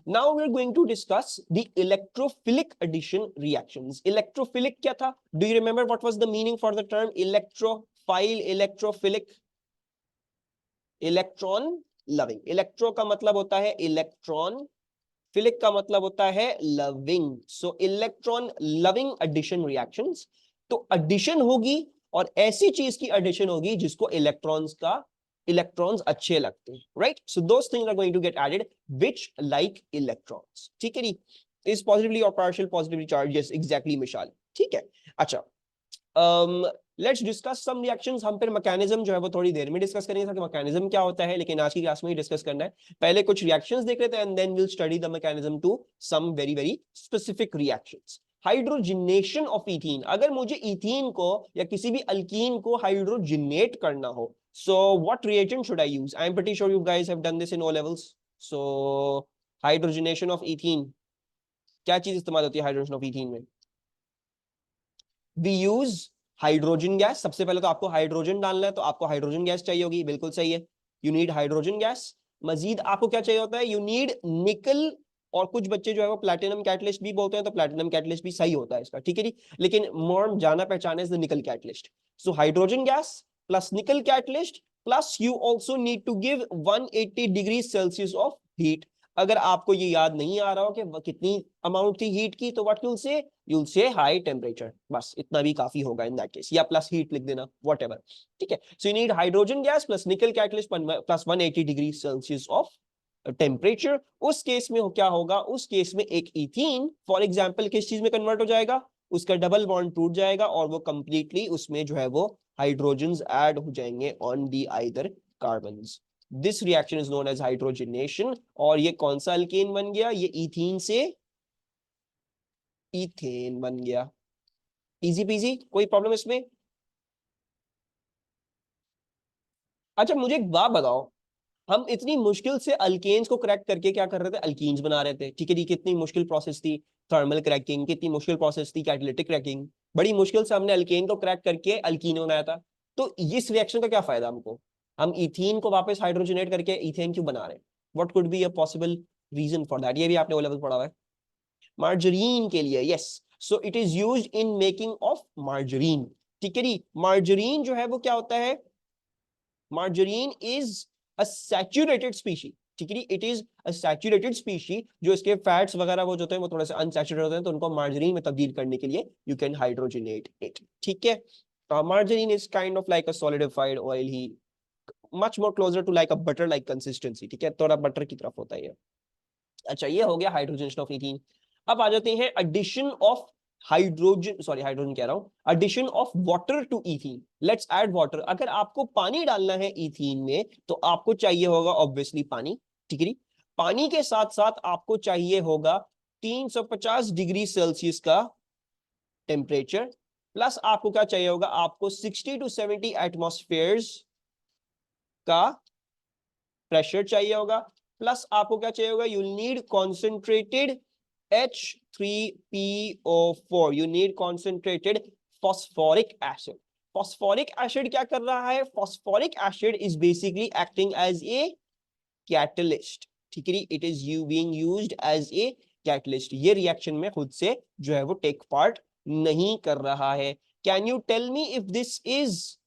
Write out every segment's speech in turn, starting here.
Now we are going to discuss the electrophilic addition reactions. Electrophilic क्या था? Do you remember what was the meaning for the term electrophile? Electrophilic, electron loving. Electro का मतलब होता है electron, philic का मतलब होता है loving. So electron loving addition reactions. तो एडिशन होगी और ऐसी चीज की एडिशन होगी जिसको इलेक्ट्रॉन्स अच्छे लगते हैं, right? So those things are going to get added which like electrons, ठीक है जी? इज पॉजिटिवली और partial positively charge, yes exactly मिसाल, ठीक है। अच्छा, लेट्स डिस्कस सम रिएक्शंस। हम फिर मैकेनिज्म जो है वो थोड़ी देर में डिस्कस करेंगे कि मैकेनिज्म क्या होता है, लेकिन आज की क्लास में ही डिस्कस करना है। पहले कुछ रिएक्शंस देख लेते हैं and then we will study the mechanism to some very very specific reactions. Hydrogenation of ethene. अगर मुझे इथीन को या किसी भी अल्कीन को हाइड्रोजनेट करना हो, so what reagent should I use? I am pretty sure you guys have done this in O levels. So hydrogenation of ethene, क्या चीज इस्तेमाल होती है हाइड्रोजन ऑफ इथीन में? We use hydrogen gas. सबसे पहले तो आपको हाइड्रोजन डालना है, तो आपको हाइड्रोजन गैस चाहिए होगी, बिल्कुल सही है। You need hydrogen gas. Majeed आपको क्या चाहिए होता है? यू नीड निकल, और कुछ बच्चे जो है वो प्लैटिनम कैटलिस्ट भी बोलते हैं, तो प्लैटिनम कैटलिस्ट भी सही होता है इसका, ठीक है जी? लेकिन मोर जाना पहचाना is the nickel catalyst. So hydrogen gas plus nickel catalyst plus you also need to give 180 degree Celsius of heat. अगर आपको ये याद नहीं आ रहा हो कि कितनी अमाउंट थी हीट की, तो what you'll say high temperature, बस इतना भी काफी होगा इन दैट केस, या प्लस हीट लिख देना, whatever, ठीक है? So you need hydrogen gas plus nickel catalyst plus 180 degree Celsius of temperature. उस केस में क्या होगा? उस केस में एक इथीन फॉर एग्जांपल किस चीज में कन्वर्ट हो जाएगा? उसका डबल बॉन्ड टूट जाएगा और वो कंप्लीटली उसमें जो है वो हाइड्रोजन्स ऐड हो जाएंगे on the either carbons. This reaction is known as hydrogenation. और ये कौन सा अल्केन बन गया? ये इथीन से इथेन बन गया। इजी पीजी, कोई प्रॉब्लम इसमें? अच्छा मुझे एक बात बताओ, हम इतनी मुश्किल से अल्केन्स को क्रैक करके क्या कर रहे थे? अल्कीन्स बना रहे थे, ठीक है जी? कितनी मुश्किल प्रोसेस थी थर्मल क्रैकिंग, कितनी मुश्किल प्रोसेस थी कैटालिटिक क्रैकिंग। बड़ी मुश्किल से हमने अल्केन को क्रैक करके अल्कीन बनाया था। तो इस रिएक्शन का क्या फायदा हमको? हम इथीन को वापस हाइड्रोजनेट करके इथेन क्यों बना रहे हैं? What could be a possible reason for that? ये भी आपने ओ लेवल पढ़ा हुआ है। मार्जरीन के लिए, yes. So it is used in making of margarine, ठीक है जी? मार्जरीन जो है वो क्या होता है? Margarine is a saturated species, ठीक है जी? It is a saturated species. जो इसके फैट्स वगैरह वो जो होते हैं वो थोड़े से अनसैचुरेटेड होते हैं, तो उनको मार्जरीन में तब्दील करने के लिए यू कैन हाइड्रोजनेट इट, ठीक है? Margarine is kind of like a solidified oil ही, much more closer to like a butter like consistency, ठीक है? थोड़ा बटर की तरफ होता है ये। अच्छा, ये हो गया हाइड्रोजनेशन ऑफ इथीन। अब आ जाते हैं addition of hydrogen, sorry hydrogen कह रहा हूं, addition of water to ethene. Let's add water. अगर आपको पानी डालना है इथीन में, तो आपको चाहिए होगा ऑब्वियसली पानी, ठीक है? पानी के साथ साथ आपको चाहिए होगा 350 डिग्री सेल्सियस का टेम्परेचर, प्लस आपको क्या चाहिए होगा? आपको 60 टू 70 एटमॉस्फेयर्स का प्रेशर चाहिए होगा, प्लस आपको क्या चाहिए होगा? You need concentrated H3PO4, you need concentrated phosphoric acid. Phosphoric acid क्या कर रहा है? Phosphoric acid is basically acting as a catalyst, ठीक है? It is being used as a catalyst. ये रिएक्शन में खुद से जो है वो टेक पार्ट नहीं कर रहा है। Can you tell me if this is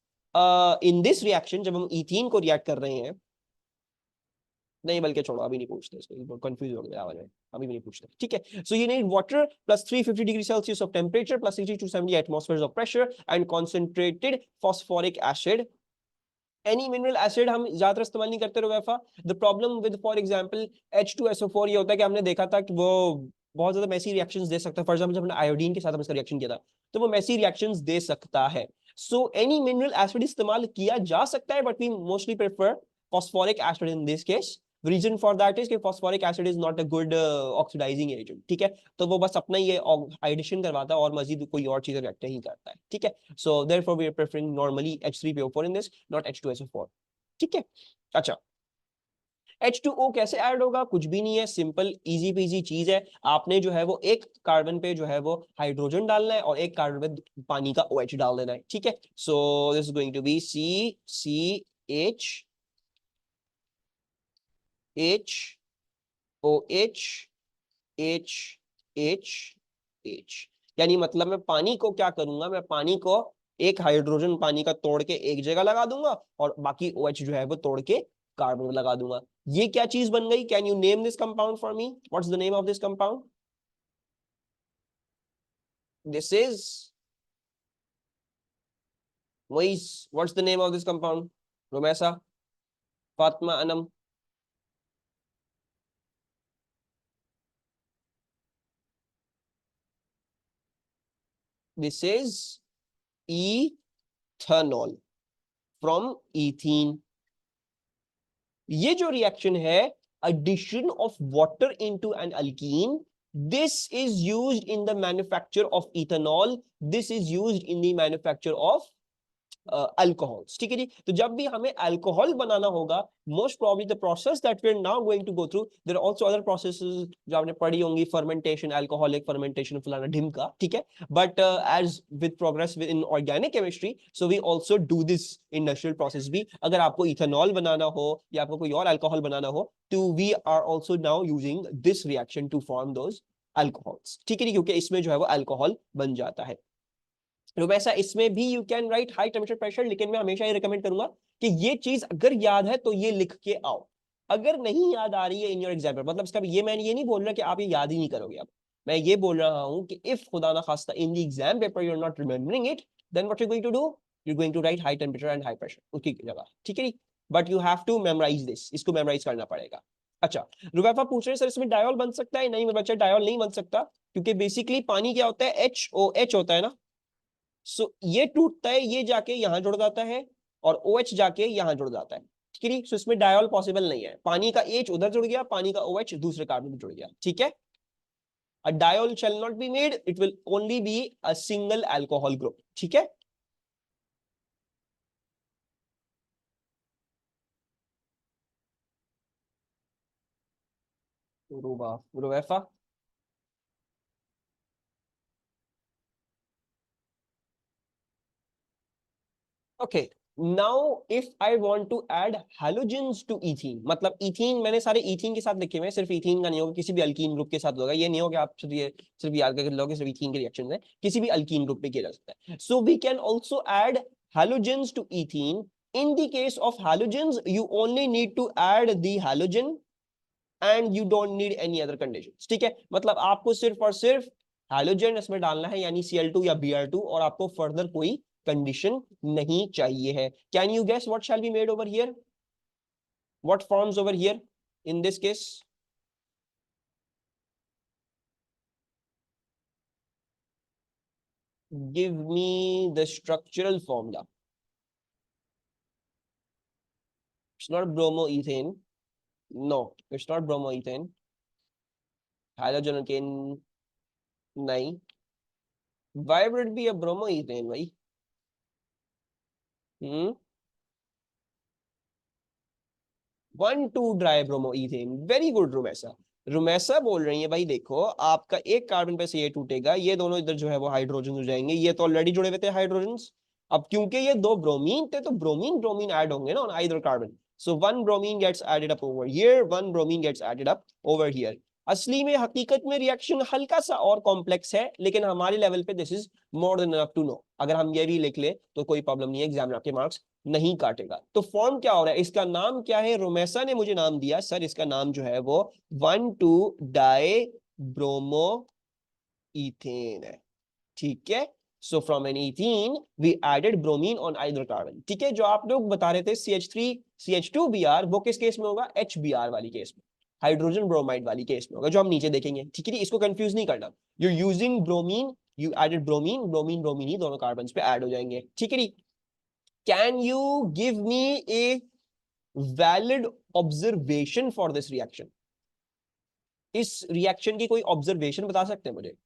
in this reaction, जब हम इथीन को रिएक्ट कर रहे हैं, नहीं बल्कि छोड़ो, अभी नहीं पूछते इसको, कंफ्यूज हो गया आवाज में, अभी भी नहीं पूछते, ठीक है? So you need water plus 350 degree Celsius of temperature plus 60 to 70 atmospheres of pressure and concentrated phosphoric acid. Any mineral acid हम ज्यादातर इस्तेमाल नहीं करते Ruwaifa. The problem with for example H2SO4 ये होता है कि हमने देखा था कि वो बहुत ज्यादा मैसी रिएक्शंस दे सकता है। फॉर एग्जांपल जब हमने आयोडीन के साथ इसका रिएक्शन किया था, तो वो मैसी रिएक्शंस दे सकता है। सो एनी मिनरल एसिड इस्तेमाल किया जा सकता है, but we mostly prefer phosphoric acid in this case. The reason for that is कि phosphoric acid is not a good oxidizing agent, ठीक है? तो वो बस अपना ये एडिशन करवाता है और मजीद कोई और चीज रिएक्ट नहीं करता है, ठीक है? So therefore we are preferring normally H3PO4 in this, not H2SO4, ठीक है? अच्छा, H2O कैसे ऐड होगा? कुछ भी नहीं है, सिंपल इजी पीजी चीज है। आपने जो है वो एक कार्बन पे जो है वो हाइड्रोजन डालना है और एक कार्बन पे पानी का OH डाल देना है, ठीक है? So this is going to be CCH OH H H H, यानी मतलब मैं पानी को क्या करूंगा, मैं पानी को एक हाइड्रोजन पानी का तोड़ के एक जगह लगा दूंगा और बाकी OH जो है वो तोड़ के कार्बन में लगा दूंगा। ये क्या चीज बन गई? Can you name this compound for me? What's the name of this compound? This is Moise. What's the name of this compound? Romesa, Fatma, Anam. This is ethanol from ethene. ये जो रिएक्शन है, addition of water into an alkene, this is used in the manufacture of ethanol. This is used in the manufacture of alcohols. ठीक है जी। तो जब भी हमें alcohol बनाना होगा, most probably the process that we are now going to go through, there are also other processes जो आपने पढ़ी होंगी, फर्मेंटेशन, अल्कोहलिक फर्मेंटेशन, फलाना ढिमका, ठीक है। But as with progress within organic chemistry, so we also do this industrial process भी। अगर आपको इथेनॉल बनाना हो या आपको कोई और अल्कोहल बनाना हो, तो we are also now using this reaction to form those alcohols. ठीक है, क्योंकि इसमें जो है वो अल्कोहल बन जाता है। तो वैसा इसमें भी you can write high temperature pressure, लेकिन मैं हमेशा ये रिकमेंड करूंगा कि ये चीज अगर याद है तो ये लिख के आओ। अगर नहीं याद आ रही है इन योर एग्जाम, मतलब इसका ये मैं ये नहीं बोल रहा कि आप ये याद ही नहीं करोगे। अब मैं ये बोल रहा हूं कि इफ खुदा ना खास्ता in the exam paper you are not remembering it, then what you going to do, you going to write high temperature and high pressure उसकी जगह। ठीक है, but you have to memorise this, इसको memorise करना पड़ेगा। अच्छा, रुबैफा पूछ रहे हैं सर इसमें डायोल बन सकता है? नहीं मेरे बच्चे, डायोल नहीं बन सकता, क्योंकि बेसिकली पानी क्या होता है, HOH होता है ना। सो ये टूटता है, ये जाके यहां जुड़ जाता है और OH जाके यहां जुड़ जाता है। ठीक है, सो इसमें डायोल पॉसिबल नहीं है। पानी का H उधर जुड़ गया, पानी का OH दूसरे कार्बन में जुड़ गया। ठीक है, a diol shall not be made, it will only be a single alcohol group. ठीक है, Ruwaifa. Okay, now if I want to add halogens to ethene, मतलब इथीन मैंने सारे इथीन के साथ लिखे हुए हैं, सिर्फ इथीन का नहीं होगा, किसी भी अल्कीन ग्रुप के साथ होगा। ये नहीं होगा आप सिर्फ याद करके लोगे सिर्फ इथीन के रिएक्शन है, किसी भी अल्कीन ग्रुप पे किया जा सकता है। So we can also add halogens to ethene. In the case of halogens, you only need to add the halogen and you don't need any other conditions। ठीक है, मतलब आपको सिर्फ और सिर्फ हैलोजन इसमें डालना है, यानी Cl2 या Br2, और आपको फर्दर कोई कंडीशन नहीं चाहिए है। Can you guess what shall be made over here? What forms over here in this case? Give me the structural formula. It's not bromoethane, no it's not bromoethane. Halogen alkane नहीं, why would it be a bromoethane भाई? Hmm, 1,2 dibromoethane, very good Rumesa. Rumesa बोल रही है भाई देखो, आपका एक carbon पे से ये टूटेगा, ये दोनों इधर जो है वो हाइड्रोजन हो जाएंगे, ये तो ऑलरेडी जुड़े हुए थे हाइड्रोजन। अब क्योंकि ये दो ब्रोमीन थे तो ब्रोमीन ब्रोमीन ऐड होंगे ना on either carbon, so one bromine gets added up over here, one bromine gets added up over here. असली में हकीकत में रिएक्शन हल्का सा और कॉम्प्लेक्स है, लेकिन हमारे लेवल पे this is more than enough to know. अगर हम ये भी लिख ले तो कोई प्रॉब्लम नहीं है, एग्जाम में आपके मार्क्स नहीं काटेगा। तो फॉर्म क्या हो रहा है, इसका नाम क्या है? रोमेसा ने मुझे नाम दिया सर, इसका नाम जो है वो 1,2 डाई ब्रोमो इथेन है। ठीक है, so from an ethene we added bromine on either carbon. ठीक है, जो आप लोग बता रहे थे CH3 CH2Br, वो किस केस में होगा? HBr वाली केस में, हाइड्रोजन ब्रोमाइड वाली केस में होगा, जो हम नीचे देखेंगे। ठीक है, इसको कंफ्यूज नहीं करना। You using bromine, you added bromine, bromine bromine ही दोनों कार्बन पे ऐड हो जाएंगे। ठीक है, can you give me a valid observation for this reaction? इस रिएक्शन की कोई ऑब्जर्वेशन बता सकते हैं मुझे?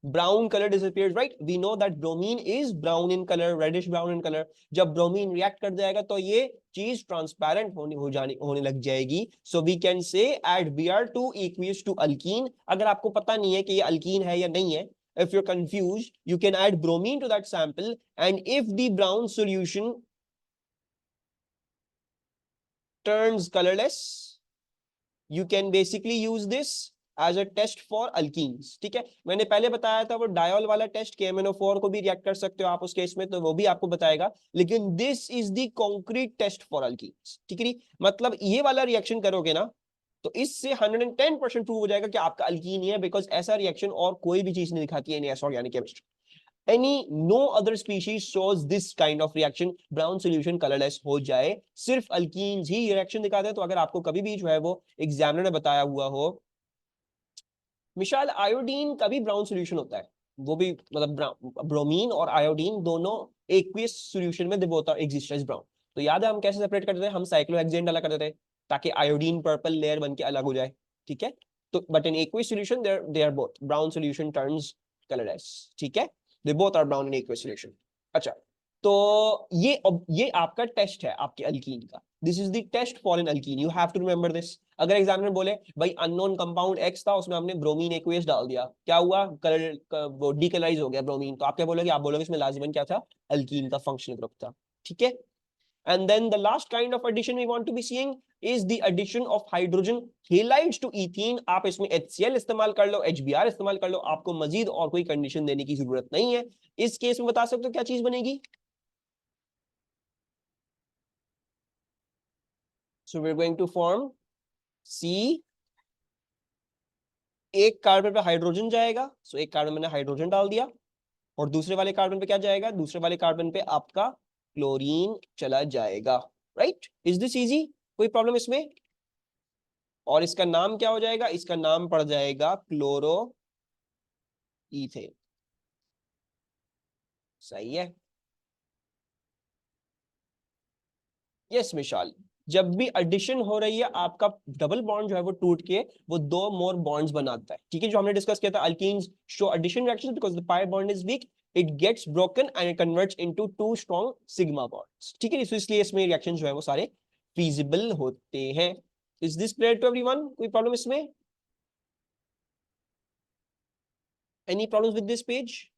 Brown colour disappears, right? We know that bromine is brown in color, reddish brown in color। जब ब्रोमीन रिएक्ट कर जाएगा तो ये चीज ट्रांसपेरेंट होने लग जाएगी। So we can say add Br2 equals to alkene. अगर आपको पता नहीं है कि ये अल्कीन है या नहीं है, if you're confused, you can add bromine to that sample, and if the brown solution turns colorless. You can basically use this as a test for alkenes. ठीक है, मैंने पहले बताया था वो डायोल वाला टेस्ट KMnO4 को भी रिएक्ट कर सकते हो आप उस केस में, तो वो भी आपको बताएगा, लेकिन this is the concrete test for alkenes. ठीक है, मतलब ये वाला रिएक्शन करोगे ना तो इससे 110% प्रूव हो जाएगा कि आपका अल्कीन ही है, बिकॉज ऐसा रिएक्शन और कोई भी चीज नहीं दिखाती है इन organic chemistry. Any no other species shows this kind of reaction, brown solution colorless हो जाए, सिर्फ अल्कीन्स ही रिएक्शन दिखाते हैं। तो अगर आपको कभी भी जो है वो एग्जामिनर ने बताया हुआ हो मिशाल आयोडीन का भी ब्राउन सोल्यूशन होता है, वो भी मतलब ब्रोमीन और आयोडीन दोनों एक्वियस सोल्यूशन में बोथ एग्जिस्ट एज ब्राउन। तो याद है हम कैसे सेपरेट करते थे, हम साइक्लोहेक्सेन डाला करते थे ताकि आयोडीन पर्पल लेयर बन के अलग हो जाए। ठीक है, तो but in aqueous solution they are both brown solution turns colourless. ठीक है, they both are brown in aqueous solution. अच्छा, तो ये आपका टेस्ट है आपके अल्कीन का। This is the test for an alkene, you have to remember this. अगर एग्जामिनर बोले भाई अननोन कंपाउंड एक्स था उसमें हमने ब्रोमीन एक्वेस डाल दिया, क्या हुआ, कलर वो डीकलराइज हो गया ब्रोमीन, तो आप क्या बोलोगे, आप बोलोगे इसमें लाजिमन क्या था, अल्कीन का फंक्शनल ग्रुप था। ठीक है, and then the last kind of addition we want to be seeing is the addition of hydrogen halides to ethene। आप इसमें HCl इस्तेमाल कर लो, HBr इस्तेमाल कर लो, आपको मजीद और कोई कंडीशन देने की जरूरत नहीं है। इस केस में बता सकते हो क्या चीज बनेगी। So we're going to form C, एक कार्बन पे हाइड्रोजन जाएगा, सो एक कार्बन मैंने हाइड्रोजन डाल दिया, और दूसरे वाले कार्बन पे क्या जाएगा, दूसरे वाले कार्बन पे आपका क्लोरीन चला जाएगा। राइट, इज दिस इजी, कोई प्रॉब्लम इसमें। और इसका नाम क्या हो जाएगा, इसका नाम पड़ जाएगा क्लोरो इथेन। सही है, यस विशाल, जब भी एडिशन हो रही है आपका डबल बॉन्ड जो है वो टूट के वो दो मोर बॉन्ड्स बनाता है। ठीक है, जो हमने डिस्कस किया था, alkenes show addition reactions because the pi bond is weak, it gets broken and it converts into two strong sigma bonds. ठीक है, इसलिए इसमें रिएक्शन जो है वो सारे फीजिबल होते हैं। Is this clear to everyone, कोई प्रॉब्लम इसमें, any problems with this page.